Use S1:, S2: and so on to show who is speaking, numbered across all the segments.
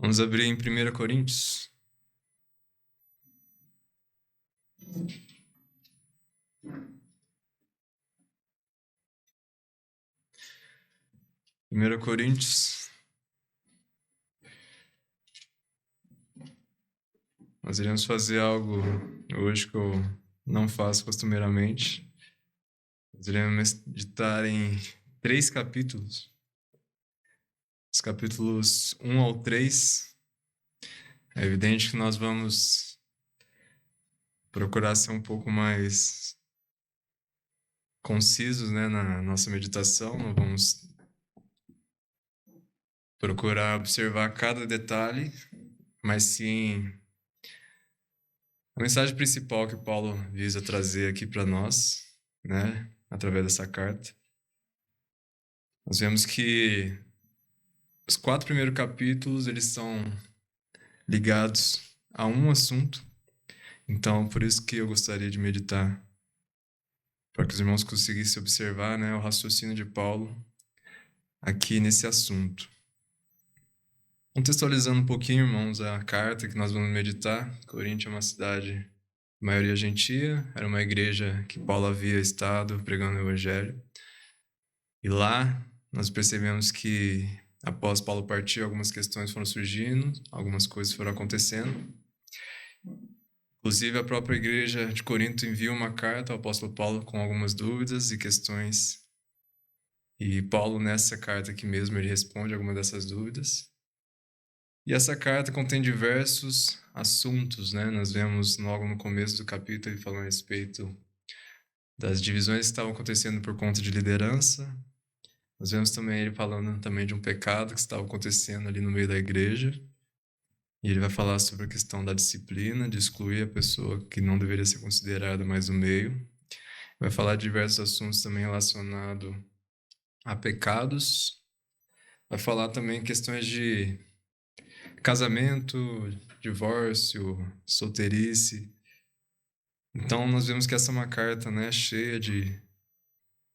S1: Vamos abrir em 1 Coríntios. Primeira Coríntios. Nós iremos fazer algo hoje que eu não faço costumeiramente. Nós iremos meditar em 3 capítulos. Os capítulos 1 ao 3. É evidente que nós vamos procurar ser um pouco mais concisos, na nossa meditação. Nós vamos procurar observar cada detalhe, mas sim a mensagem principal que Paulo visa trazer aqui para nós, através dessa carta. Nós vemos que os 4 primeiros capítulos, eles são ligados a um assunto. Então, por isso que eu gostaria de meditar, para que os irmãos conseguissem observar, o raciocínio de Paulo aqui nesse assunto. Contextualizando um pouquinho, irmãos, a carta que nós vamos meditar. Corinto é uma cidade de maioria gentia, era uma igreja que Paulo havia estado pregando o evangelho. E lá nós percebemos que após Paulo partir, algumas questões foram surgindo, algumas coisas foram acontecendo. Inclusive, a própria igreja de Corinto envia uma carta ao apóstolo Paulo com algumas dúvidas e questões. E Paulo, nessa carta aqui mesmo, ele responde algumas dessas dúvidas. E essa carta contém diversos assuntos, Nós vemos logo no começo do capítulo ele falando a respeito das divisões que estavam acontecendo por conta de liderança. Nós vemos também ele falando também de um pecado que estava acontecendo ali no meio da igreja. E ele vai falar sobre a questão da disciplina, de excluir a pessoa que não deveria ser considerada mais no meio. Vai falar de diversos assuntos também relacionados a pecados. Vai falar também questões de casamento, divórcio, solteirice. Então, nós vemos que essa é uma carta, cheia de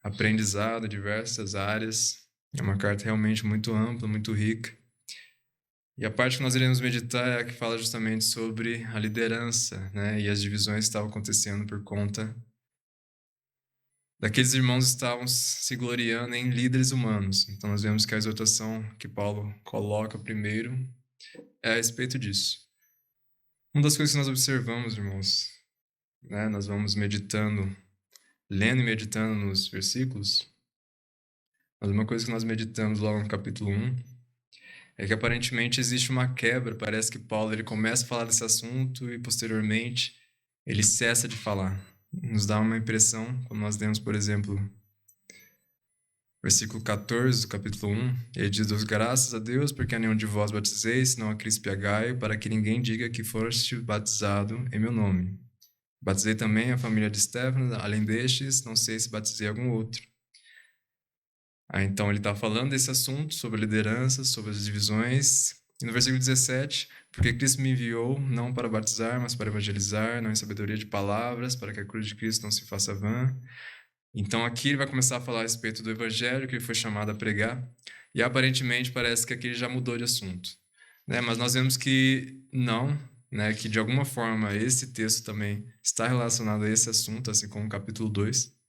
S1: aprendizado, diversas áreas. É uma carta realmente muito ampla, muito rica. E a parte que nós iremos meditar é a que fala justamente sobre a liderança, e as divisões que estavam acontecendo por conta daqueles irmãos que estavam se gloriando em líderes humanos. Então, nós vemos que a exortação que Paulo coloca primeiro é a respeito disso. Uma das coisas que nós observamos, irmãos, nós vamos meditando, lendo e meditando nos versículos, mas uma coisa que nós meditamos logo no capítulo 1 é que aparentemente existe uma quebra. Parece que Paulo ele começa a falar desse assunto e posteriormente ele cessa de falar. Nos dá uma impressão, quando nós lemos, por exemplo, versículo 14 do capítulo 1, ele diz: "Dou graças a Deus porque a nenhum de vós batizei, senão a Crispo e a Gaio, para que ninguém diga que foste batizado em meu nome. Batizei também a família de Estéfano, além destes, não sei se batizei algum outro." Então ele está falando desse assunto, sobre a liderança, sobre as divisões. E no versículo 17, porque Cristo me enviou não para batizar, mas para evangelizar, não em sabedoria de palavras, para que a cruz de Cristo não se faça vã. Então aqui ele vai começar a falar a respeito do evangelho que ele foi chamado a pregar. E aparentemente parece que aqui ele já mudou de assunto. Mas nós vemos que não, que de alguma forma esse texto também está relacionado a esse assunto, assim como o capítulo 2.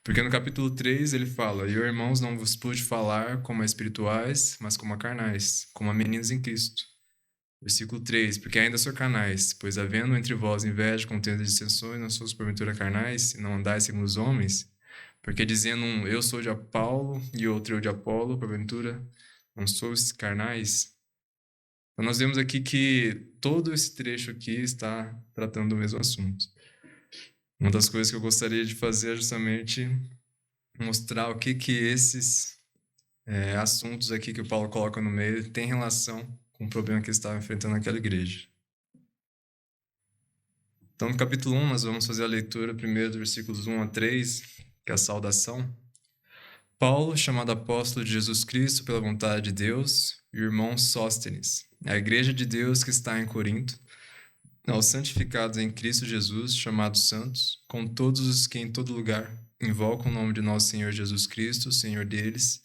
S1: Porque no capítulo 3 ele fala: "Eu, irmãos, não vos pude falar como a espirituais, mas como a carnais, como a meninos em Cristo." Versículo 3: "Porque ainda sou carnais, pois havendo entre vós inveja, contendas e dissensões, não sois porventura carnais, e não andais segundo os homens? Porque dizendo um, eu sou de Paulo, e outro eu de Apolo, porventura não sois carnais?" Então nós vemos aqui que todo esse trecho aqui está tratando do mesmo assunto. Uma das coisas que eu gostaria de fazer é justamente mostrar o que esses assuntos aqui que o Paulo coloca no meio tem relação com o problema que ele estava enfrentando naquela igreja. Então, no capítulo 1, nós vamos fazer a leitura primeiro dos versículos 1 a 3, que é a saudação. Paulo, chamado apóstolo de Jesus Cristo pela vontade de Deus, e o irmão Sóstenes, a igreja de Deus que está em Corinto, aos santificados em Cristo Jesus, chamados santos, com todos os que em todo lugar invocam o nome de nosso Senhor Jesus Cristo, Senhor deles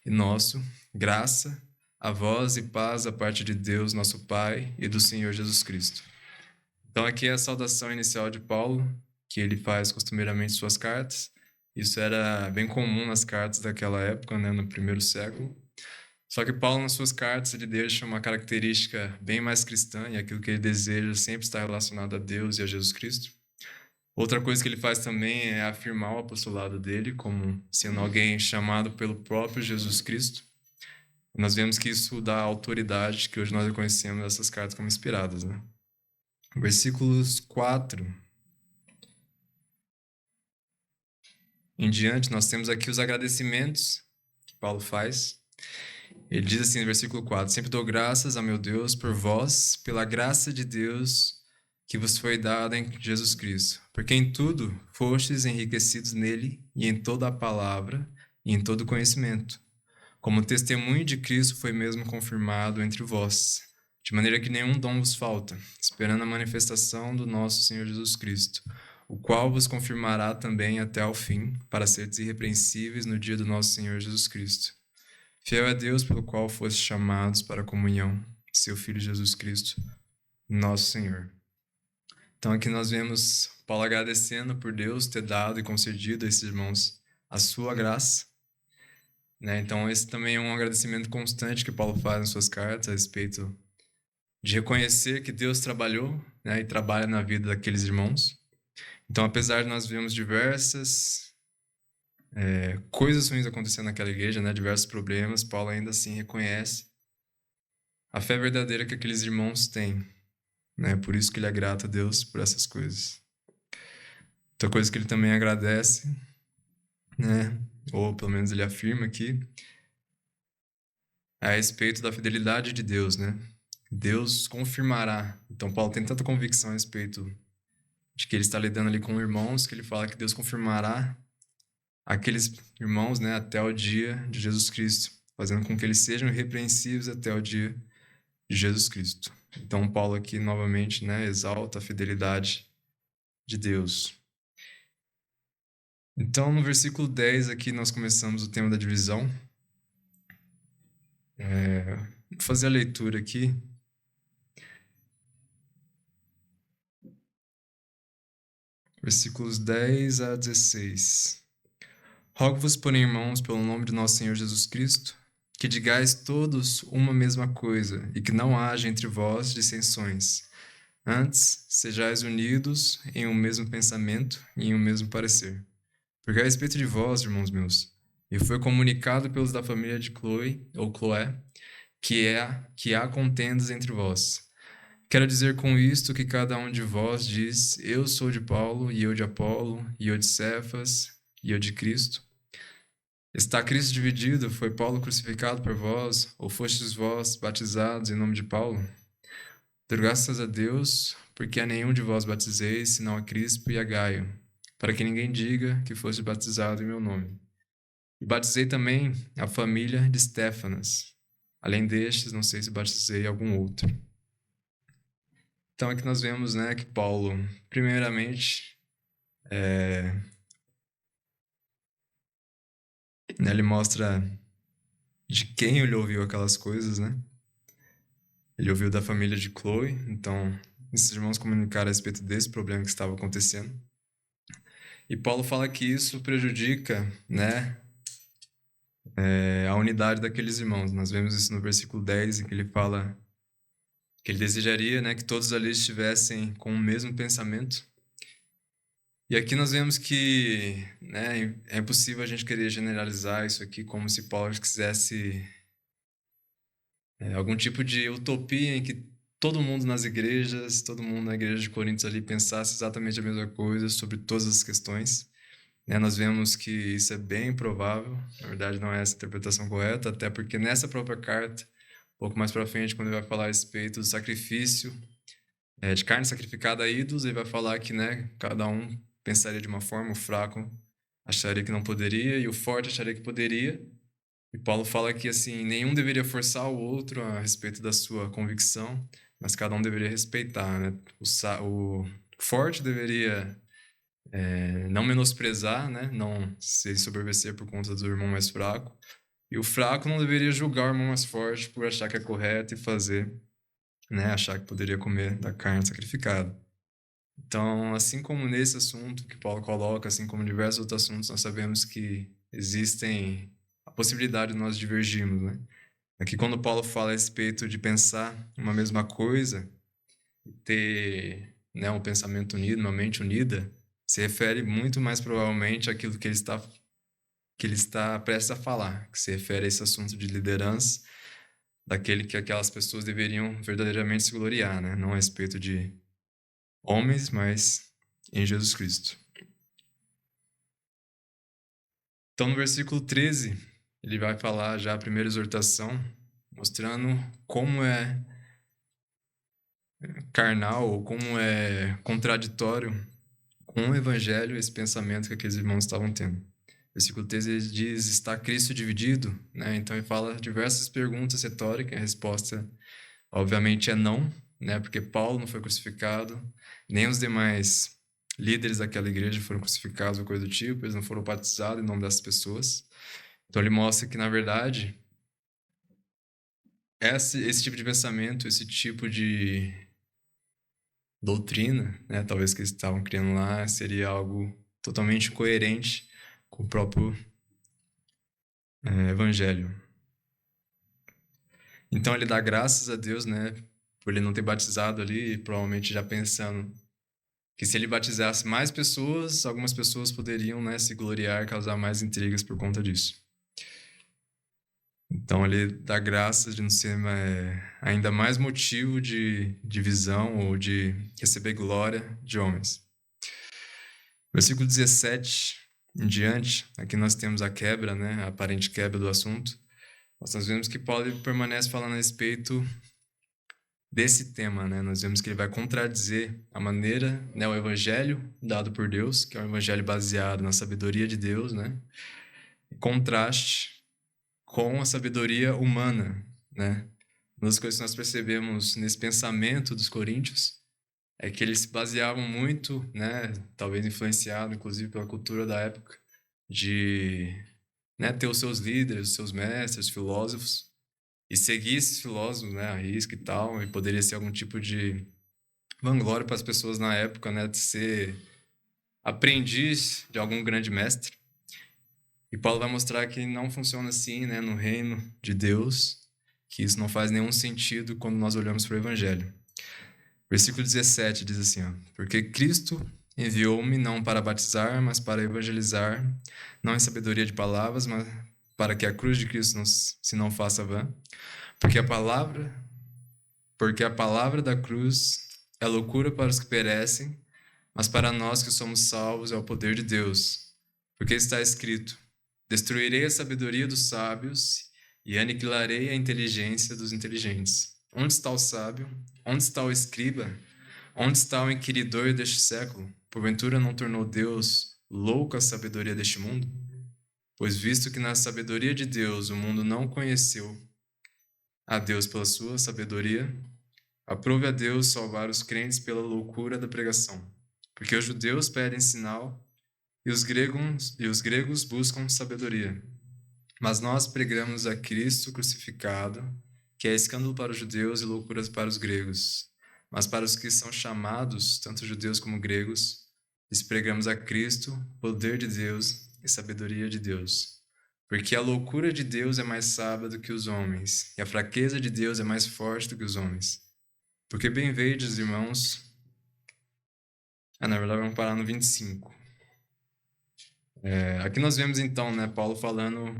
S1: e nosso, graça A vós e paz da parte de Deus, nosso Pai, e do Senhor Jesus Cristo. Então aqui é a saudação inicial de Paulo, que ele faz costumeiramente em suas cartas. Isso era bem comum nas cartas daquela época, né, no primeiro século. Só que Paulo, nas suas cartas, ele deixa uma característica bem mais cristã, e aquilo que ele deseja sempre está relacionado a Deus e a Jesus Cristo. Outra coisa que ele faz também é afirmar o apostolado dele como sendo alguém chamado pelo próprio Jesus Cristo. Nós vemos que isso dá autoridade, que hoje nós reconhecemos essas cartas como inspiradas, né? Versículos 4 em diante, nós temos aqui os agradecimentos que Paulo faz. Ele diz assim no versículo 4: Sempre dou graças a meu Deus por vós, pela graça de Deus que vos foi dada em Jesus Cristo, porque em tudo fostes enriquecidos nele e em toda a palavra e em todo conhecimento, como o testemunho de Cristo foi mesmo confirmado entre vós, de maneira que nenhum dom vos falta, esperando a manifestação do nosso Senhor Jesus Cristo, o qual vos confirmará também até ao fim, para seres irrepreensíveis no dia do nosso Senhor Jesus Cristo. Fiel é Deus pelo qual fostes chamados para a comunhão, seu Filho Jesus Cristo, nosso Senhor. Então aqui nós vemos Paulo agradecendo por Deus ter dado e concedido a esses irmãos a sua graça, né? Então esse também é um agradecimento constante que Paulo faz nas suas cartas a respeito de reconhecer que Deus trabalhou, né, e trabalha na vida daqueles irmãos. Então apesar de nós vermos diversas coisas ruins acontecendo naquela igreja, né, diversos problemas, Paulo ainda assim reconhece a fé verdadeira que aqueles irmãos têm, né? Por isso que ele é grato a Deus por essas coisas. Outra coisa que ele também agradece, né, ou pelo menos ele afirma aqui, é a respeito da fidelidade de Deus, né? Deus confirmará. Então Paulo tem tanta convicção a respeito de que ele está lidando ali com irmãos, que ele fala que Deus confirmará aqueles irmãos, né, até o dia de Jesus Cristo, fazendo com que eles sejam irrepreensíveis até o dia de Jesus Cristo. Então Paulo aqui novamente, né, exalta a fidelidade de Deus. Então no versículo 10 aqui nós começamos o tema da divisão. Vou fazer a leitura aqui. Versículos 10 a 16. Rogo-vos, porém, irmãos, pelo nome de nosso Senhor Jesus Cristo, que digais todos uma mesma coisa, e que não haja entre vós dissensões. Antes, sejais unidos em um mesmo pensamento e em um mesmo parecer. Porque a respeito de vós, irmãos meus, me foi comunicado pelos da família de Chloe, ou Chloé, que há contendas entre vós. Quero dizer com isto que cada um de vós diz: eu sou de Paulo, e eu de Apolo, e eu de Cefas, e eu de Cristo. Está Cristo dividido? Foi Paulo crucificado por vós? Ou fostes vós batizados em nome de Paulo? Dou graças a Deus, porque a nenhum de vós batizei, senão a Crispo e a Gaio, para que ninguém diga que foste batizado em meu nome. E batizei também a família de Estéfanas. Além destes, não sei se batizei algum outro. Então aqui nós vemos, né, que Paulo, primeiramente, né, ele mostra de quem ele ouviu aquelas coisas, né? Ele ouviu da família de Chloe, então esses irmãos comunicaram a respeito desse problema que estava acontecendo. E Paulo fala que isso prejudica, né, a unidade daqueles irmãos. Nós vemos isso no versículo 10, em que ele fala que ele desejaria, né, que todos ali estivessem com o mesmo pensamento. E aqui nós vemos que, né, é impossível a gente querer generalizar isso aqui como se Paulo quisesse algum tipo de utopia em que todo mundo nas igrejas, todo mundo na igreja de Coríntios ali pensasse exatamente a mesma coisa sobre todas as questões. Né, nós vemos que isso é bem improvável, na verdade não é essa a interpretação correta, até porque nessa própria carta, um pouco mais para frente, quando ele vai falar a respeito do sacrifício, de carne sacrificada a ídolos, ele vai falar que, né, cada um pensaria de uma forma, o fraco acharia que não poderia e o forte acharia que poderia. E Paulo fala que assim, nenhum deveria forçar o outro a respeito da sua convicção, mas cada um deveria respeitar, né? O forte deveria não menosprezar, né? Não se ensoberbecer por conta do irmão mais fraco. E o fraco não deveria julgar o irmão mais forte por achar que é correto e fazer, né? Achar que poderia comer da carne sacrificada. Então, assim como nesse assunto que Paulo coloca, assim como em diversos outros assuntos, nós sabemos que existem a possibilidade de nós divergirmos, né? Aqui, quando Paulo fala a respeito de pensar uma mesma coisa, ter, né, um pensamento unido, uma mente unida, se refere muito mais provavelmente àquilo que ele está prestes a falar, que se refere a esse assunto de liderança, daquele que aquelas pessoas deveriam verdadeiramente se gloriar, né? Não a respeito de homens, mas em Jesus Cristo. Então, no versículo 13, ele vai falar já a primeira exortação, mostrando como é carnal ou como é contraditório com o evangelho esse pensamento que aqueles irmãos estavam tendo. Versículo 13 ele diz: está Cristo dividido? Né? Então ele fala diversas perguntas retóricas, a resposta obviamente é não, né? Porque Paulo não foi crucificado, nem os demais líderes daquela igreja foram crucificados ou coisa do tipo, eles não foram batizados em nome dessas pessoas. Então ele mostra que, na verdade, esse tipo de pensamento, esse tipo de doutrina, né, talvez que eles estavam criando lá, seria algo totalmente coerente com o próprio evangelho. Então ele dá graças a Deus, né, por ele não ter batizado ali, provavelmente já pensando que se ele batizasse mais pessoas, algumas pessoas poderiam, né, se gloriar, causar mais intrigas por conta disso. Então ele dá graças de não ser ainda mais motivo de divisão ou de receber glória de homens. Versículo 17 em diante, aqui nós temos a quebra, né, a aparente quebra do assunto. Nós vemos que Paulo permanece falando a respeito desse tema, né? Nós vemos que ele vai contradizer a maneira, né, o evangelho dado por Deus, que é um evangelho baseado na sabedoria de Deus, né? Em contraste com a sabedoria humana, né? Uma das coisas que nós percebemos nesse pensamento dos coríntios é que eles se baseavam muito, né, talvez influenciado inclusive pela cultura da época, de, né, ter os seus líderes, os seus mestres, filósofos, e seguir esses filósofos, né, a risca e tal, e poderia ser algum tipo de vanglória para as pessoas na época, né, de ser aprendiz de algum grande mestre. E Paulo vai mostrar que não funciona assim, né, no reino de Deus, que isso não faz nenhum sentido quando nós olhamos para o evangelho. Versículo 17 diz assim, ó, porque Cristo enviou-me não para batizar, mas para evangelizar, não em sabedoria de palavras, mas para que a cruz de Cristo se não faça vã, porque a palavra da cruz é loucura para os que perecem, mas para nós que somos salvos é o poder de Deus. Porque está escrito: destruirei a sabedoria dos sábios e aniquilarei a inteligência dos inteligentes. Onde está o sábio? Onde está o escriba? Onde está o inquiridor deste século? Porventura não tornou Deus louco a sabedoria deste mundo? Pois visto que na sabedoria de Deus o mundo não conheceu a Deus pela sua sabedoria, aprove a Deus salvar os crentes pela loucura da pregação. Porque os judeus pedem sinal e os gregos buscam sabedoria. Mas nós pregamos a Cristo crucificado, que é escândalo para os judeus e loucura para os gregos. Mas para os que são chamados, tanto judeus como gregos, lhes pregamos a Cristo, poder de Deus e sabedoria de Deus. Porque a loucura de Deus é mais sábia do que os homens, e a fraqueza de Deus é mais forte do que os homens. Porque bem vedes, irmãos... na verdade vamos parar no 25. Aqui nós vemos então, né, Paulo falando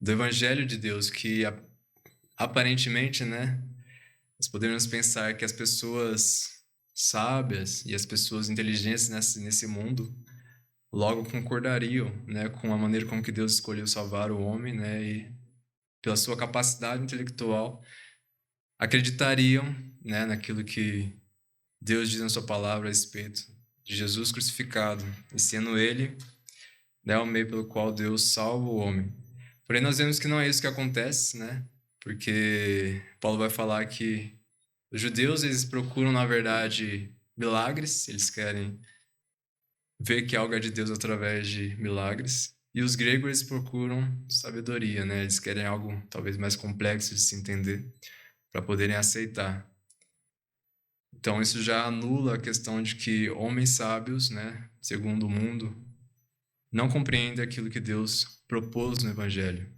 S1: do evangelho de Deus, que aparentemente, né, nós podemos pensar que as pessoas sábias e as pessoas inteligentes nesse mundo logo concordariam, né, com a maneira como que Deus escolheu salvar o homem, né, e pela sua capacidade intelectual acreditariam, né, naquilo que Deus diz na sua palavra a respeito de Jesus crucificado, e sendo ele, né, o meio pelo qual Deus salva o homem. Porém, nós vemos que não é isso que acontece, né? Porque Paulo vai falar que os judeus, eles procuram, na verdade, milagres, eles querem ver que algo é de Deus através de milagres. E os gregos, eles procuram sabedoria, né? Eles querem algo talvez mais complexo de se entender para poderem aceitar. Então, isso já anula a questão de que homens sábios, né, segundo o mundo, não compreendem aquilo que Deus propôs no Evangelho.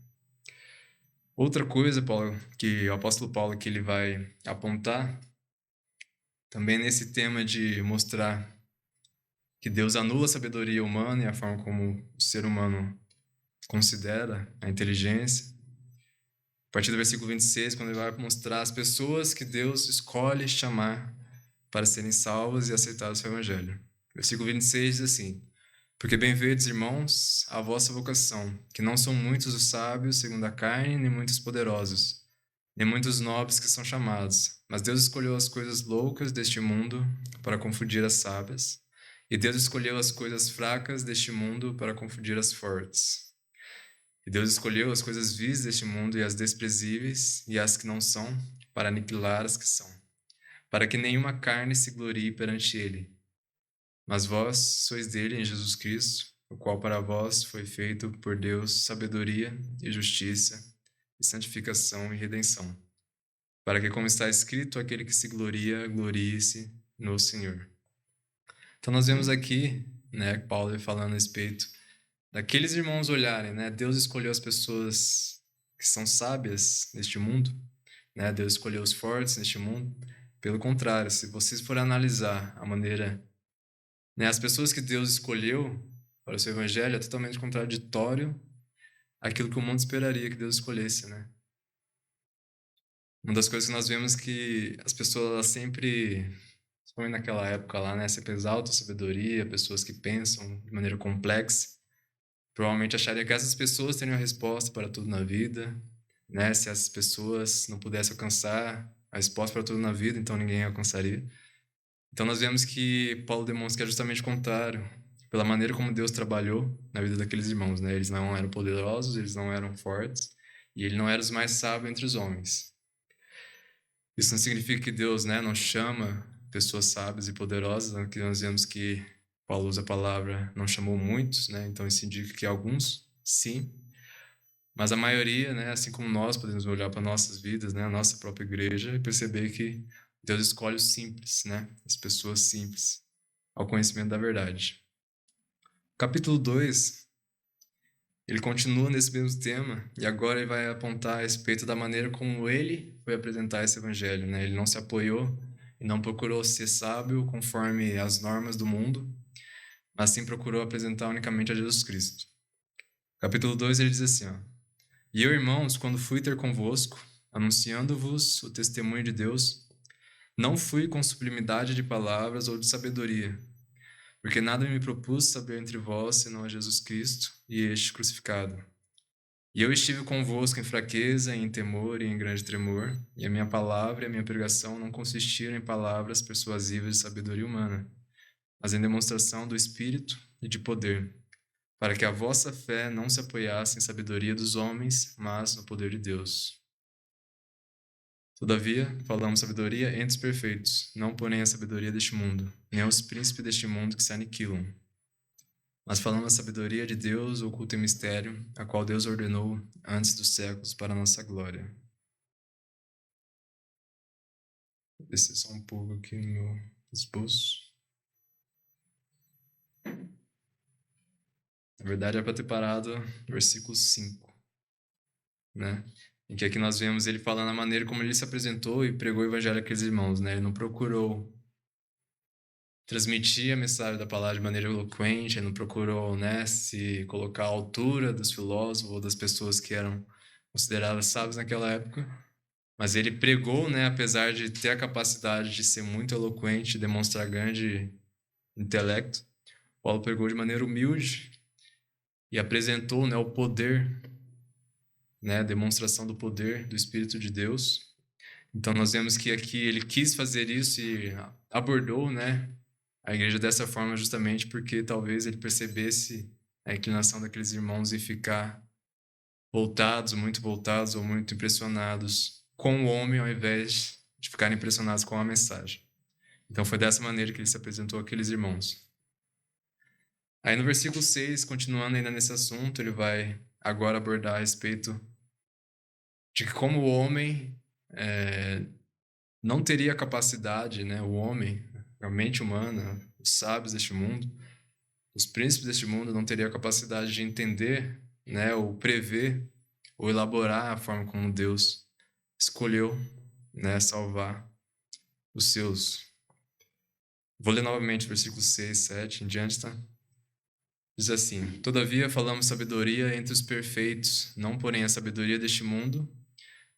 S1: Outra coisa, Paulo, que o apóstolo Paulo que ele vai apontar, também nesse tema de mostrar que Deus anula a sabedoria humana e a forma como o ser humano considera a inteligência. A partir do versículo 26, quando ele vai mostrar as pessoas que Deus escolhe chamar para serem salvas e aceitar o seu evangelho. Versículo 26 diz assim: Porque bem vedes, irmãos, a vossa vocação, que não são muitos os sábios segundo a carne, nem muitos poderosos, nem muitos nobres que são chamados. Mas Deus escolheu as coisas loucas deste mundo para confundir as sábias, e Deus escolheu as coisas fracas deste mundo para confundir as fortes. E Deus escolheu as coisas vis deste mundo e as desprezíveis e as que não são, para aniquilar as que são, para que nenhuma carne se glorie perante ele. Mas vós sois dele em Jesus Cristo, o qual para vós foi feito por Deus sabedoria e justiça, e santificação e redenção, para que, como está escrito, aquele que se gloria, glorie-se no Senhor. Então nós vemos aqui, né, Paulo falando a respeito daqueles irmãos olharem, né, Deus escolheu as pessoas que são sábias neste mundo, né, Deus escolheu os fortes neste mundo. Pelo contrário, se vocês forem analisar a maneira, né, as pessoas que Deus escolheu para o seu evangelho é totalmente contraditório àquilo que o mundo esperaria que Deus escolhesse, né? Uma das coisas que nós vemos que as pessoas elas sempre, principalmente naquela época lá, né, sempre exaltam a sabedoria, pessoas que pensam de maneira complexa, provavelmente acharia que essas pessoas teriam a resposta para tudo na vida, né? Se essas pessoas não pudessem alcançar a resposta para tudo na vida, então ninguém alcançaria. Então nós vemos que Paulo demonstra que é justamente o contrário, pela maneira como Deus trabalhou na vida daqueles irmãos, né? Eles não eram poderosos, eles não eram fortes, e ele não era os mais sábios entre os homens. Isso não significa que Deus, né, não chama pessoas sábias e poderosas, né? Que nós vemos que Paulo usa a palavra não chamou muitos, né? Então isso indica que alguns, sim, mas a maioria, né, assim como nós podemos olhar para nossas vidas, né, a nossa própria igreja e perceber que Deus escolhe os simples, né, as pessoas simples ao conhecimento da verdade. Capítulo 2, ele continua nesse mesmo tema e agora ele vai apontar a respeito da maneira como ele foi apresentar esse evangelho, né? Ele não se apoiou e não procurou ser sábio conforme as normas do mundo, mas sim procurou apresentar unicamente a Jesus Cristo. Capítulo 2 ele diz assim, ó: E eu, irmãos, quando fui ter convosco, anunciando-vos o testemunho de Deus, não fui com sublimidade de palavras ou de sabedoria, porque nada me propus saber entre vós senão a Jesus Cristo e este crucificado. E eu estive convosco em fraqueza, em temor e em grande tremor, e a minha palavra e a minha pregação não consistiram em palavras persuasivas de sabedoria humana, mas em demonstração do Espírito e de poder, para que a vossa fé não se apoiasse em sabedoria dos homens, mas no poder de Deus. Todavia, falamos sabedoria entre os perfeitos, não porém a sabedoria deste mundo, nem os príncipes deste mundo que se aniquilam. Mas falamos a sabedoria de Deus oculta em mistério, a qual Deus ordenou antes dos séculos para a nossa glória. Vou descer só um pouco aqui no meu esboço. Na verdade, é para ter parado no versículo 5, né? Em que aqui nós vemos ele falando a maneira como ele se apresentou e pregou o evangelho àqueles irmãos, né? Ele não procurou transmitir a mensagem da palavra de maneira eloquente, ele não procurou, né, se colocar à altura dos filósofos ou das pessoas que eram consideradas sábias naquela época, mas ele pregou, né, apesar de ter a capacidade de ser muito eloquente, demonstrar grande intelecto, Paulo pregou de maneira humilde e apresentou, né, o poder, né, a demonstração do poder do Espírito de Deus. Então nós vemos que aqui ele quis fazer isso e abordou, né, a igreja dessa forma justamente porque talvez ele percebesse a inclinação daqueles irmãos em ficar voltados, muito voltados ou muito impressionados com o homem ao invés de ficarem impressionados com a mensagem. Então foi dessa maneira que ele se apresentou àqueles irmãos. Aí no versículo 6, continuando ainda nesse assunto, ele vai agora abordar a respeito de que como o homem não teria capacidade, né, o homem, a mente humana, os sábios deste mundo, os príncipes deste mundo não teriam a capacidade de entender, né, ou prever, ou elaborar a forma como Deus escolheu, né, salvar os seus. Vou ler novamente o versículo 6, 7 em diante, tá? Diz assim: Todavia falamos sabedoria entre os perfeitos, não porém a sabedoria deste mundo,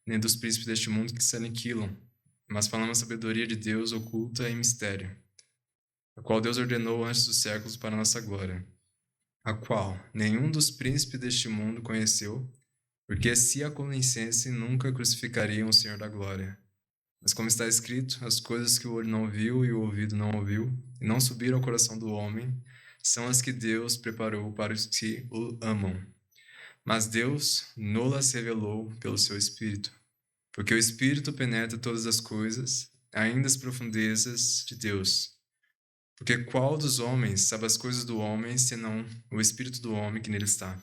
S1: nem dos príncipes deste mundo que se aniquilam, mas falamos a sabedoria de Deus oculta em mistério, a qual Deus ordenou antes dos séculos para nossa glória, a qual nenhum dos príncipes deste mundo conheceu, porque se a conhecessem nunca crucificariam o Senhor da glória. Mas como está escrito, as coisas que o olho não viu e o ouvido não ouviu, e não subiram ao coração do homem, são as que Deus preparou para os que o amam. Mas Deus não-las revelou pelo seu Espírito, porque o Espírito penetra todas as coisas, ainda as profundezas de Deus. Porque qual dos homens sabe as coisas do homem, senão o Espírito do homem que nele está?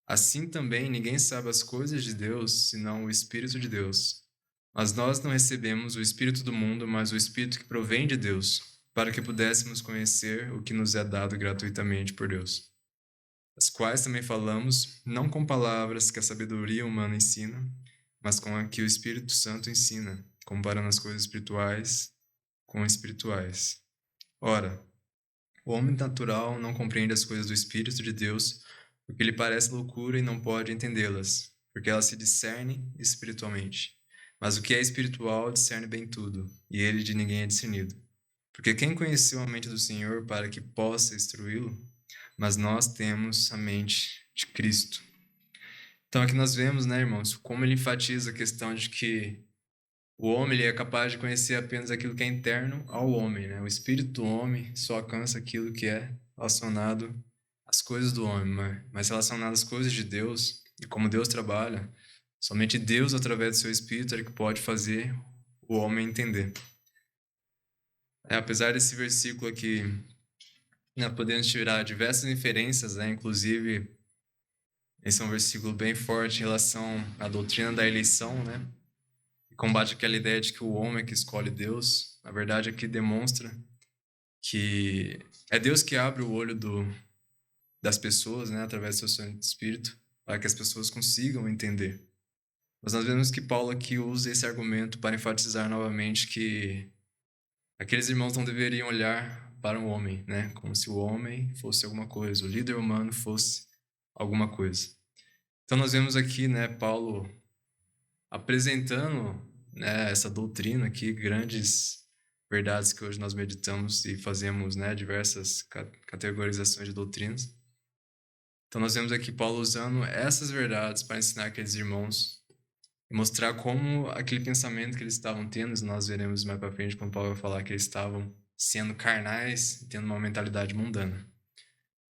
S1: Assim também ninguém sabe as coisas de Deus, senão o Espírito de Deus. Mas nós não recebemos o Espírito do mundo, mas o Espírito que provém de Deus, para que pudéssemos conhecer o que nos é dado gratuitamente por Deus. As quais também falamos, não com palavras que a sabedoria humana ensina, mas com a que o Espírito Santo ensina, comparando as coisas espirituais com espirituais. Ora, o homem natural não compreende as coisas do Espírito de Deus, porque lhe parece loucura e não pode entendê-las, porque elas se discernem espiritualmente. Mas o que é espiritual discerne bem tudo, e ele de ninguém é discernido. Porque quem conheceu a mente do Senhor para que possa instruí-lo? Mas nós temos a mente de Cristo. Então aqui nós vemos, né, irmãos, como ele enfatiza a questão de que o homem ele é capaz de conhecer apenas aquilo que é interno ao homem, né? O espírito do homem só alcança aquilo que é relacionado às coisas do homem, mas relacionado às coisas de Deus e como Deus trabalha, somente Deus, através do seu espírito, é que pode fazer o homem entender. Apesar desse versículo aqui, nós podemos tirar diversas inferências, né? Inclusive, esse é um versículo bem forte em relação à doutrina da eleição, né? Combate aquela ideia de que o homem é que escolhe Deus. Na verdade, aqui demonstra que é Deus que abre o olho das pessoas, né, através do seu Santo Espírito, para que as pessoas consigam entender. Mas nós vemos que Paulo aqui usa esse argumento para enfatizar novamente que aqueles irmãos não deveriam olhar para um homem, né, como se o homem fosse alguma coisa, o líder humano fosse alguma coisa. Então nós vemos aqui, né, Paulo apresentando, né, essa doutrina aqui, grandes verdades que hoje nós meditamos e fazemos, né, diversas categorizações de doutrinas. Então nós vemos aqui Paulo usando essas verdades para ensinar aqueles irmãos e mostrar como aquele pensamento que eles estavam tendo, nós veremos mais para frente quando Paulo vai falar que eles estavam sendo carnais e tendo uma mentalidade mundana.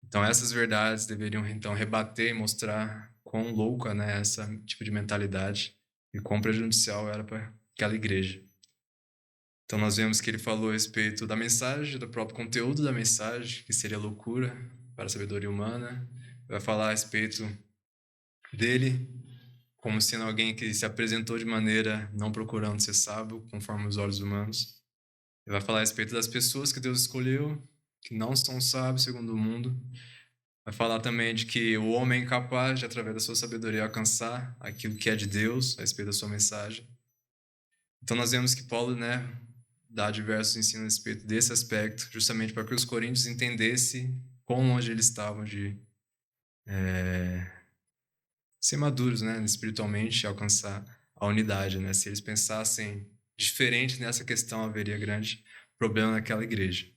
S1: Então essas verdades deveriam então rebater e mostrar quão louca, né, essa tipo de mentalidade e quão prejudicial era para aquela igreja. Então nós vemos que ele falou a respeito da mensagem, do próprio conteúdo da mensagem, que seria loucura para a sabedoria humana. Vai falar a respeito dele como sendo alguém que se apresentou de maneira não procurando ser sábio, conforme os olhos humanos. Ele vai falar a respeito das pessoas que Deus escolheu, que não são sábios segundo o mundo. Vai falar também de que o homem é incapaz de, através da sua sabedoria, alcançar aquilo que é de Deus, a respeito da sua mensagem. Então nós vemos que Paulo, né, dá diversos ensinos a respeito desse aspecto, justamente para que os coríntios entendessem quão longe eles estavam de ser maduros, né, espiritualmente, e alcançar a unidade, né? Se eles pensassem diferente nessa questão, haveria grande problema naquela igreja.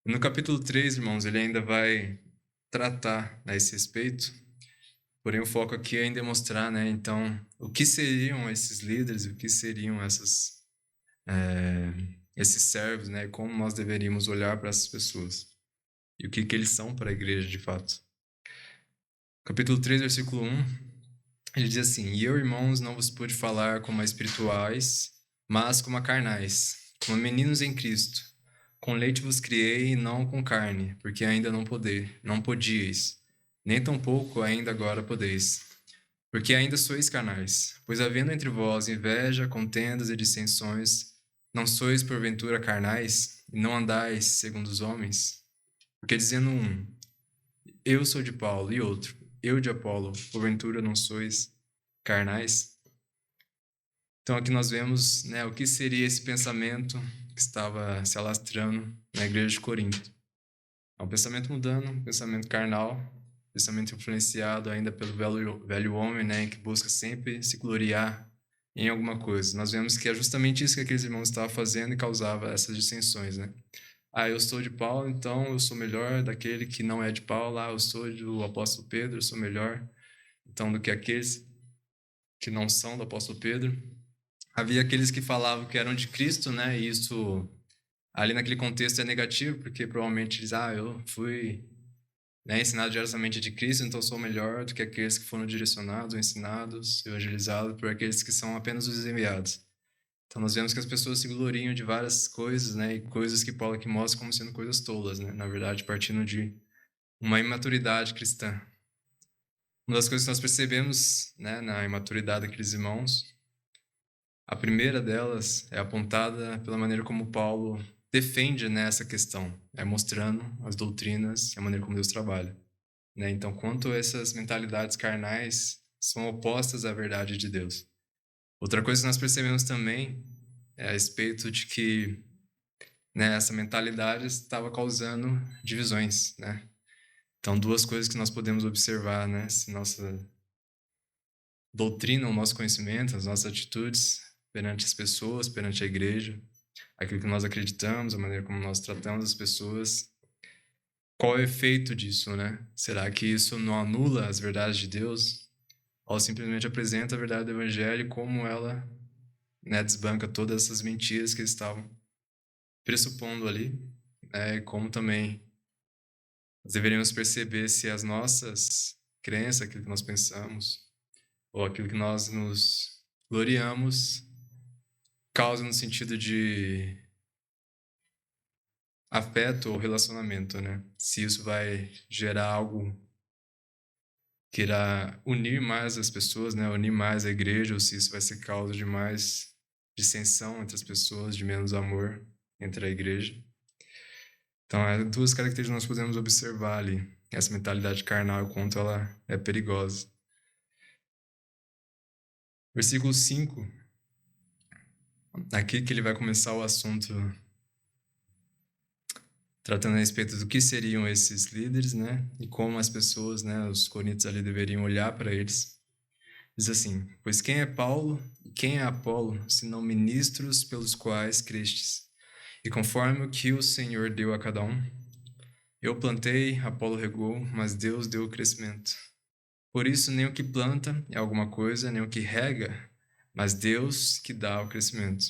S1: No capítulo 3, irmãos, ele ainda vai tratar a esse respeito, porém o foco aqui é em demonstrar, né, então, o que seriam esses líderes, o que seriam esses servos, né, como nós deveríamos olhar para essas pessoas e o que eles são para a igreja de fato. Capítulo 3, versículo 1, ele diz assim: E eu, irmãos, não vos pude falar como a espirituais, mas como a carnais, como meninos em Cristo. com leite vos criei e não com carne, porque ainda não podíeis, nem tampouco ainda agora podeis, porque ainda sois carnais. Pois havendo entre vós inveja, contendas e dissensões, não sois porventura carnais, e não andais segundo os homens? Porque dizendo um, eu sou de Paulo, e outro, eu de Apolo, porventura não sois carnais? Então aqui nós vemos, né, o que seria esse pensamento que estava se alastrando na igreja de Corinto. É um pensamento mudando, um pensamento carnal, pensamento influenciado ainda pelo velho homem, né, que busca sempre se gloriar em alguma coisa. Nós vemos que é justamente isso que aqueles irmãos estavam fazendo e causava essas dissensões, né? Ah, eu sou de Paulo, então eu sou melhor daquele que não é de Paulo. Ah, eu sou do apóstolo Pedro, eu sou melhor então do que aqueles que não são do apóstolo Pedro. Havia aqueles que falavam que eram de Cristo, né? E isso ali naquele contexto é negativo, porque provavelmente eles, eu fui, né, ensinado diretamente de Cristo, então sou melhor do que aqueles que foram direcionados, ensinados, evangelizados por aqueles que são apenas os enviados. Então nós vemos que as pessoas se gloriam de várias coisas, né, e coisas que Paulo aqui mostra como sendo coisas tolas, né, na verdade partindo de uma imaturidade cristã. Uma das coisas que nós percebemos, né, na imaturidade daqueles irmãos, a primeira delas é apontada pela maneira como Paulo defende, né, essa questão, mostrando as doutrinas e a maneira como Deus trabalha, né? Então, quanto essas mentalidades carnais são opostas à verdade de Deus. Outra coisa que nós percebemos também é a respeito de que, né, essa mentalidade estava causando divisões, né? Então, duas coisas que nós podemos observar, né, se nossa doutrina, o nosso conhecimento, as nossas atitudes perante as pessoas, perante a igreja, aquilo que nós acreditamos, a maneira como nós tratamos as pessoas. Qual é o efeito disso, né? Será que isso não anula as verdades de Deus? Ou simplesmente apresenta a verdade do Evangelho e como ela, né, desbanca todas essas mentiras que eles estavam pressupondo ali, né? Como também nós deveríamos perceber se as nossas crenças, aquilo que nós pensamos, ou aquilo que nós nos gloriamos, causa no sentido de afeto ou relacionamento, né? Se isso vai gerar algo que irá unir mais as pessoas, né? Unir mais a igreja, ou se isso vai ser causa de mais dissensão entre as pessoas, de menos amor entre a igreja. Então, duas características que nós podemos observar ali. Essa mentalidade carnal, o quanto ela é perigosa. Versículo 5, aqui que ele vai começar o assunto tratando a respeito do que seriam esses líderes, né? E como as pessoas, né, os coríntios ali deveriam olhar para eles. Diz assim: pois quem é Paulo e quem é Apolo, senão ministros pelos quais crestes? E conforme o que o Senhor deu a cada um, eu plantei, Apolo regou, mas Deus deu o crescimento. Por isso, nem o que planta é alguma coisa, nem o que rega, mas Deus que dá o crescimento.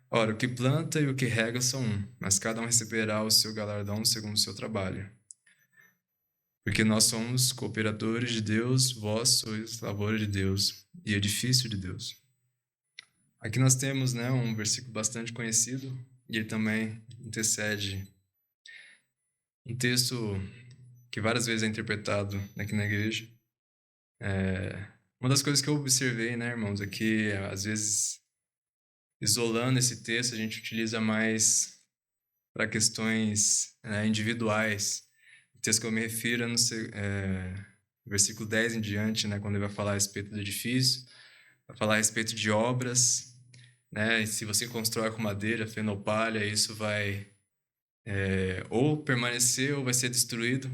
S1: Ora, o que planta e o que rega são um, mas cada um receberá o seu galardão segundo o seu trabalho. Porque nós somos cooperadores de Deus, vós sois lavoura de Deus e edifício de Deus. Aqui nós temos, né, um versículo bastante conhecido e ele também antecede um texto que várias vezes é interpretado aqui na igreja. Uma das coisas que eu observei, né, irmãos, é que às vezes, isolando esse texto, a gente utiliza mais para questões, né, individuais. O texto que eu me refiro é no versículo 10 em diante, né, quando ele vai falar a respeito do edifício, vai falar a respeito de obras, né, e se você constrói com madeira, feno ou palha, isso vai ou permanecer ou vai ser destruído.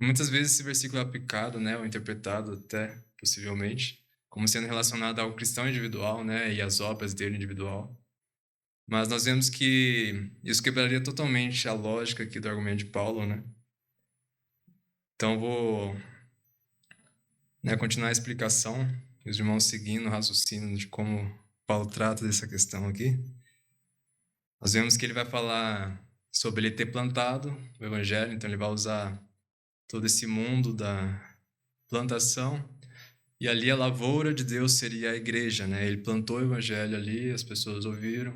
S1: Muitas vezes esse versículo é aplicado, né, ou interpretado até, possivelmente, como sendo relacionado ao cristão individual, né, e às obras dele individual. Mas nós vemos que isso quebraria totalmente a lógica aqui do argumento de Paulo, né? Então vou, né, continuar a explicação, os irmãos seguindo o raciocínio de como Paulo trata dessa questão aqui. Nós vemos que ele vai falar sobre ele ter plantado o evangelho, então ele vai usar todo esse mundo da plantação, e ali a lavoura de Deus seria a igreja, né? Ele plantou o evangelho ali, as pessoas ouviram,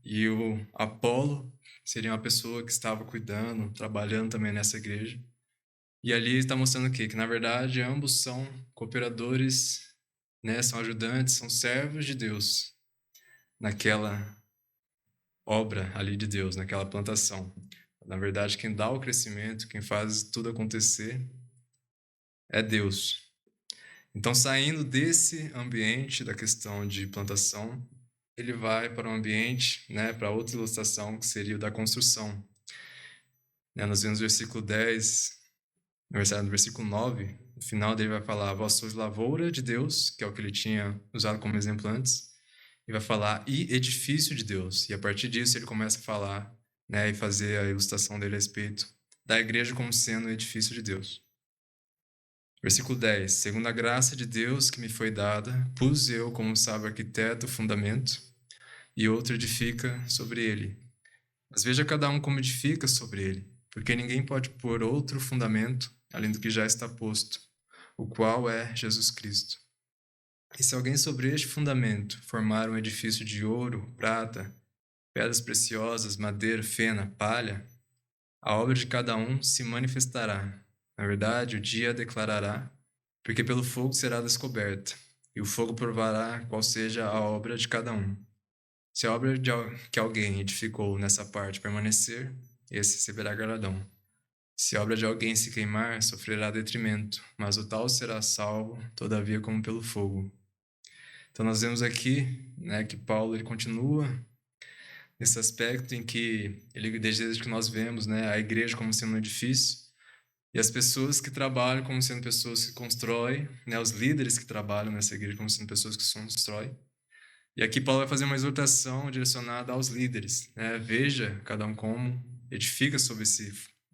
S1: e o Apolo seria uma pessoa que estava cuidando, trabalhando também nessa igreja. E ali está mostrando o quê? Que, na verdade, ambos são cooperadores, né? São ajudantes, são servos de Deus naquela obra ali de Deus, naquela plantação. Na verdade, quem dá o crescimento, quem faz tudo acontecer é Deus. Então, saindo desse ambiente da questão de plantação, ele vai para um ambiente, né, para outra ilustração, que seria o da construção. Nós vemos no versículo 10, no versículo 9, no final dele vai falar: vós sois lavoura de Deus, que é o que ele tinha usado como exemplo antes, e vai falar, e edifício de Deus. E a partir disso ele começa a falar, né, e fazer a ilustração dele a respeito da igreja como sendo o edifício de Deus. Versículo 10. Segundo a graça de Deus que me foi dada, pus eu, como sábio arquiteto, o fundamento, e outro edifica sobre ele. Mas veja cada um como edifica sobre ele, porque ninguém pode pôr outro fundamento, além do que já está posto, o qual é Jesus Cristo. E se alguém sobre este fundamento formar um edifício de ouro, prata, pedras preciosas, madeira, fena, palha, a obra de cada um se manifestará. Na verdade, o dia declarará, porque pelo fogo será descoberta, e o fogo provará qual seja a obra de cada um. Se a obra que alguém edificou nessa parte permanecer, esse receberá galardão. Se a obra de alguém se queimar, sofrerá detrimento, mas o tal será salvo, todavia como pelo fogo. Então nós vemos aqui, né, que Paulo ele continua nesse aspecto em que ele deseja que nós vemos, né, a igreja como sendo um edifício e as pessoas que trabalham como sendo pessoas que constroem, né, os líderes que trabalham nessa igreja como sendo pessoas que constroem. E aqui Paulo vai fazer uma exortação direcionada aos líderes, né? Veja cada um como edifica sobre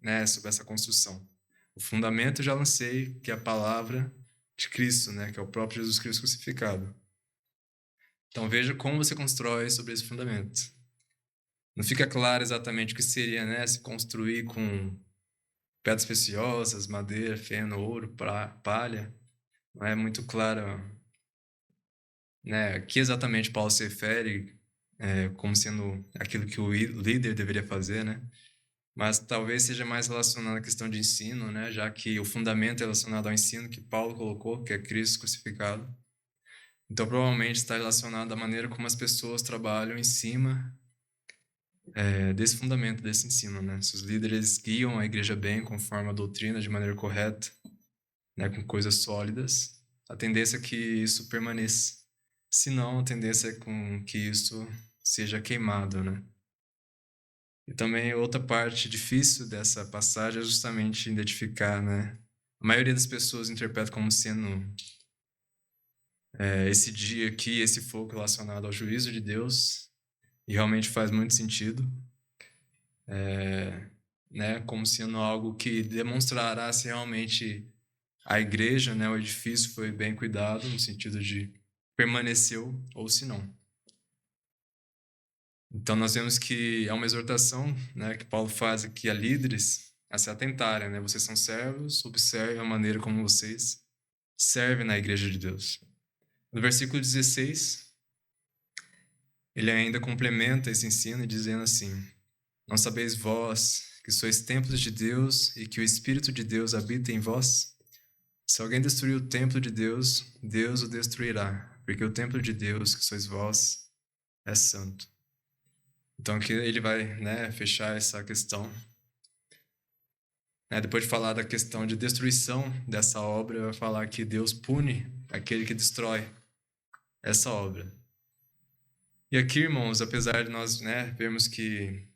S1: né, sobre essa construção. O fundamento eu já lancei, que é a palavra de Cristo, né, que é o próprio Jesus Cristo crucificado. Então veja como você constrói sobre esse fundamento. Não fica claro exatamente o que seria, né, se construir com pedras preciosas, madeira, feno, ouro, palha. Não é muito claro, né, que exatamente Paulo se refere como sendo aquilo que o líder deveria fazer, né? Mas talvez seja mais relacionado à questão de ensino, né? Já que o fundamento é relacionado ao ensino que Paulo colocou, que é Cristo crucificado. Então, provavelmente está relacionado à maneira como as pessoas trabalham em cima desse fundamento, desse ensino, né? Se os líderes guiam a igreja bem, conforme a doutrina, de maneira correta, né? Com coisas sólidas, a tendência é que isso permaneça. Se não, a tendência é com que isso seja queimado, né? E também outra parte difícil dessa passagem é justamente identificar, né? A maioria das pessoas interpreta como sendo esse dia aqui, esse fogo relacionado ao juízo de Deus, e realmente faz muito sentido, né? Como sendo algo que demonstrará se realmente a igreja, né, o edifício foi bem cuidado, no sentido de permaneceu ou se não. Então nós vemos que é uma exortação, né, que Paulo faz aqui a líderes a se atentarem, né? Vocês são servos, observem a maneira como vocês servem na igreja de Deus. No versículo 16, ele ainda complementa esse ensino dizendo assim: não sabeis vós que sois templos de Deus e que o Espírito de Deus habita em vós? Se alguém destruir o templo de Deus, Deus o destruirá, porque o templo de Deus, que sois vós, é santo. Então aqui ele vai, né, fechar essa questão. Depois de falar da questão de destruição dessa obra, vai falar que Deus pune aquele que destrói essa obra. E aqui, irmãos, apesar de nós, né, vermos que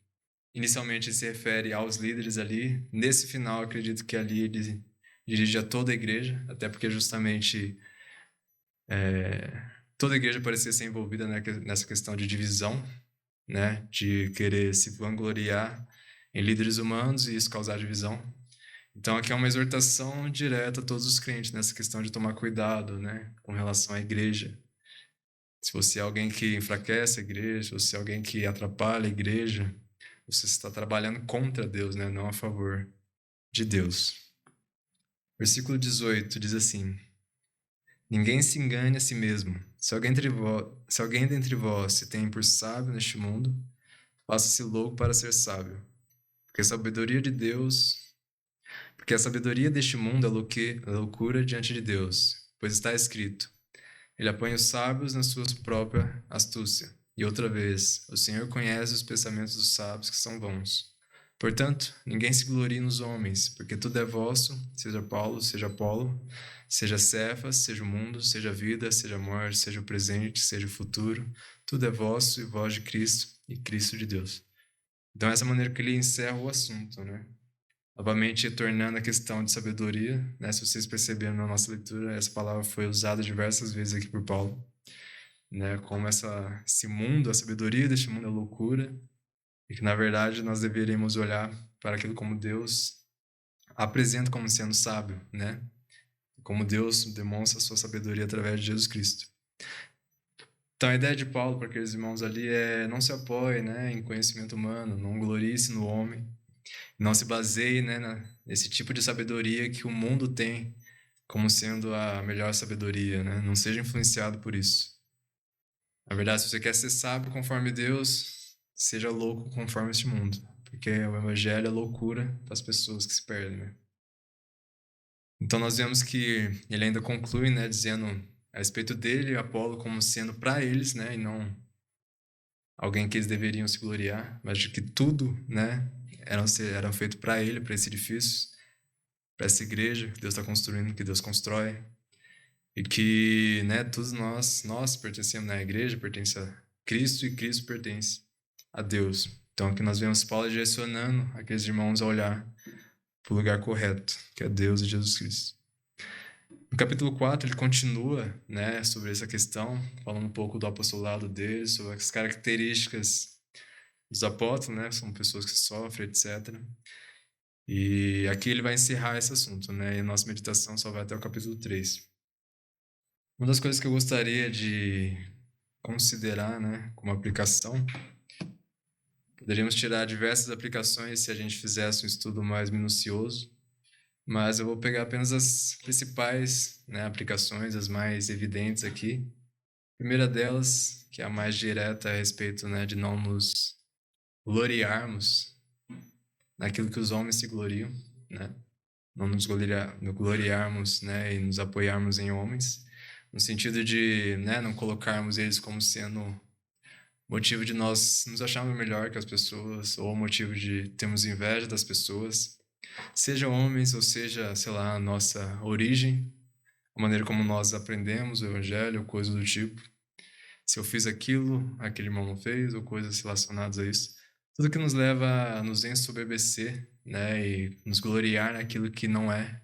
S1: inicialmente se refere aos líderes ali, nesse final acredito que ali ele dirige a toda a igreja, até porque justamente toda a igreja parecia ser envolvida nessa questão de divisão, né, de querer se vangloriar em líderes humanos e isso causar divisão. Então aqui é uma exortação direta a todos os crentes nessa questão de tomar cuidado, né, com relação à igreja. Se você é alguém que enfraquece a igreja, se você é alguém que atrapalha a igreja, você está trabalhando contra Deus, né, não a favor de Deus. Versículo 18 diz assim: ninguém se engane a si mesmo. Se alguém dentre vós se tem por sábio neste mundo, faça-se louco para ser sábio. Porque a sabedoria de Deus, porque a sabedoria deste mundo é loucura diante de Deus, pois está escrito: Ele apanha os sábios na sua própria astúcia. E outra vez, o Senhor conhece os pensamentos dos sábios que são vãos. Portanto, ninguém se glorie nos homens, porque tudo é vosso, seja Paulo, seja Apolo, seja Cefas, seja o mundo, seja a vida, seja a morte, seja o presente, seja o futuro. Tudo é vosso e vós de Cristo e Cristo de Deus. Então, essa é a maneira que ele encerra o assunto, né? Novamente, retornando à questão de sabedoria, né? Se vocês perceberam na nossa leitura, essa palavra foi usada diversas vezes aqui por Paulo, né? Como esse mundo, a sabedoria deste mundo é loucura, e que, na verdade, nós deveríamos olhar para aquilo como Deus apresenta como sendo sábio, né? Como Deus demonstra a sua sabedoria através de Jesus Cristo. Então, a ideia de Paulo para aqueles irmãos ali é: não se apoie, né, em conhecimento humano, não glorie-se no homem, não se baseie, né, nesse tipo de sabedoria que o mundo tem como sendo a melhor sabedoria, né? Não seja influenciado por isso. Na verdade, se você quer ser sábio conforme Deus, seja louco conforme este mundo, porque o evangelho é loucura das pessoas que se perdem, né? Então nós vemos que ele ainda conclui, né, dizendo a respeito dele e Apolo como sendo para eles, né, e não alguém que eles deveriam se gloriar, mas de que tudo, né, eram feito para ele, para esse edifício, para essa igreja que Deus está construindo, que Deus constrói, e que, né, todos nós pertencemos, né, à igreja pertence a Cristo e Cristo pertence a Deus. Então aqui nós vemos Paulo direcionando aqueles irmãos a olhar para o lugar correto, que é Deus e Jesus Cristo. No capítulo 4 ele continua, né, sobre essa questão, falando um pouco do apostolado deles, sobre as características dos apóstolos, né, são pessoas que sofrem, etc. E aqui ele vai encerrar esse assunto, né, e a nossa meditação só vai até o capítulo 3. Uma das coisas que eu gostaria de considerar, né, como aplicação, poderíamos tirar diversas aplicações se a gente fizesse um estudo mais minucioso, mas eu vou pegar apenas as principais, né, aplicações, as mais evidentes aqui. A primeira delas, que é a mais direta a respeito, né, de não nos gloriarmos naquilo que os homens se gloriam, né? Não nos gloriarmos, né, e nos apoiarmos em homens, no sentido de, né, não colocarmos eles como sendo motivo de nós nos acharmos melhor que as pessoas, ou motivo de termos inveja das pessoas, seja homens ou seja, sei lá, a nossa origem, a maneira como nós aprendemos o evangelho, ou coisa do tipo. Se eu fiz aquilo, aquele irmão não fez, ou coisas relacionadas a isso. Tudo que nos leva a nos ensoberbecer, né, e nos gloriar naquilo que não é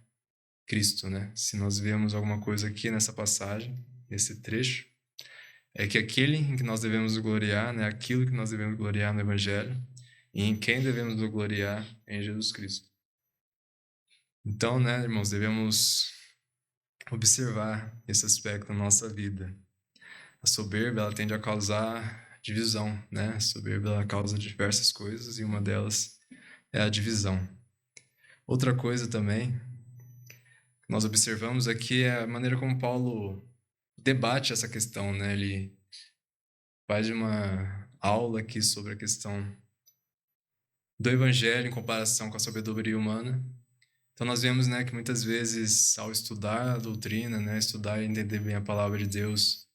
S1: Cristo, né? Se nós vemos alguma coisa aqui nessa passagem, nesse trecho, é que aquele em que nós devemos nos gloriar, né, aquilo que nós devemos gloriar no Evangelho, e em quem devemos nos gloriar em Jesus Cristo. Então, né, irmãos, devemos observar esse aspecto na nossa vida. A soberba, ela tende a causar divisão, né? A soberba, ela causa diversas coisas e uma delas é a divisão. Outra coisa também que nós observamos aqui é a maneira como Paulo debate essa questão, né? Ele faz uma aula aqui sobre a questão do evangelho em comparação com a sabedoria humana. Então nós vemos, né, que muitas vezes ao estudar a doutrina, né, estudar e entender bem a palavra de Deus,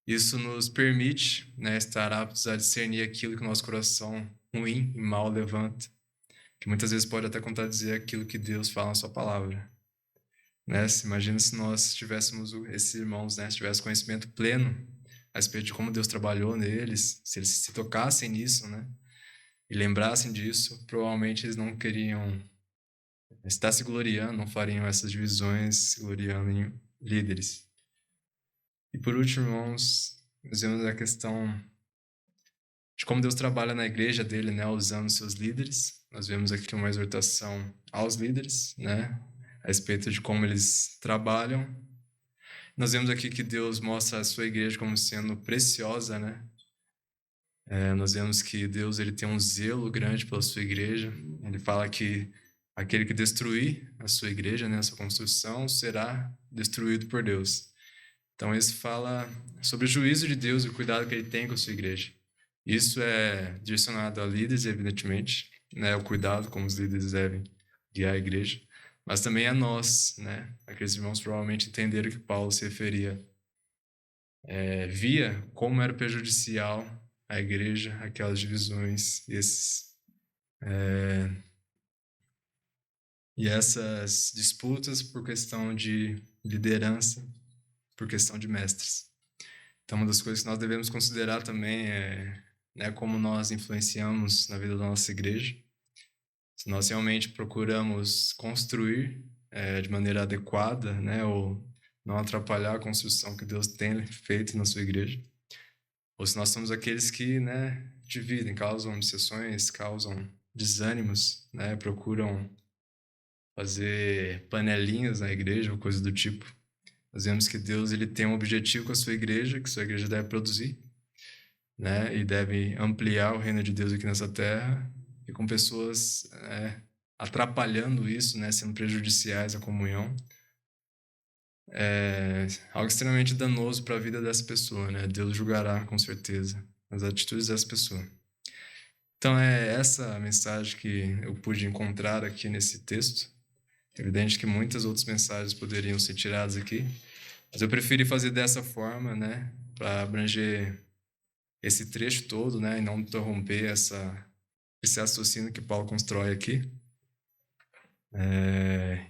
S1: isso nos permite, né, estar aptos a discernir aquilo que o nosso coração ruim e mal levanta, que muitas vezes pode até contradizer aquilo que Deus fala na sua palavra. Né? Imagina se nós tivéssemos, esses irmãos, né, se tivessem conhecimento pleno a respeito de como Deus trabalhou neles, se eles se tocassem nisso, né, e lembrassem disso, provavelmente eles não queriam estar se gloriando, não fariam essas divisões, se gloriando em líderes. E por último, irmãos, nós vemos a questão de como Deus trabalha na igreja dele, né, usando seus líderes. Nós vemos aqui uma exortação aos líderes, né, a respeito de como eles trabalham. Nós vemos aqui que Deus mostra a sua igreja como sendo preciosa, né? Nós vemos que Deus ele tem um zelo grande pela sua igreja. Ele fala que aquele que destruir a sua igreja, né, a sua construção, será destruído por Deus. Então, isso fala sobre o juízo de Deus e o cuidado que ele tem com a sua igreja. Isso é direcionado a líderes, evidentemente, né? O cuidado como os líderes devem guiar a igreja, mas também a nós, né? Aqueles irmãos provavelmente entenderam que Paulo se referia, via como era prejudicial à igreja, aquelas divisões, e essas disputas por questão de liderança, por questão de mestres. Então, uma das coisas que nós devemos considerar também é, né, como nós influenciamos na vida da nossa igreja. Se nós realmente procuramos construir de maneira adequada, né, ou não atrapalhar a construção que Deus tem feito na sua igreja, ou se nós somos aqueles que, né, dividem, causam obsessões, causam desânimos, né, procuram fazer panelinhas na igreja ou coisa do tipo. Nós vemos que Deus ele tem um objetivo com a sua igreja, que sua igreja deve produzir, né, e deve ampliar o reino de Deus aqui nessa terra, e com pessoas atrapalhando isso, né, sendo prejudiciais à comunhão, é algo extremamente danoso para a vida dessa pessoa, né? Deus julgará com certeza as atitudes dessa pessoa. Então é essa mensagem que eu pude encontrar aqui nesse texto. É evidente que muitas outras mensagens poderiam ser tiradas aqui, mas eu preferi fazer dessa forma, né, para abranger esse trecho todo, né, e não interromper esse raciocínio que Paulo constrói aqui.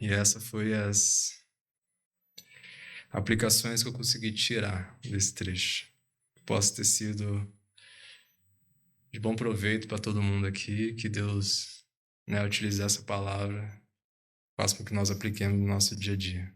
S1: E essa foi as aplicações que eu consegui tirar desse trecho. Possa ter sido de bom proveito para todo mundo aqui, que Deus, né, utilize essa palavra, faça com que nós apliquemos no nosso dia a dia.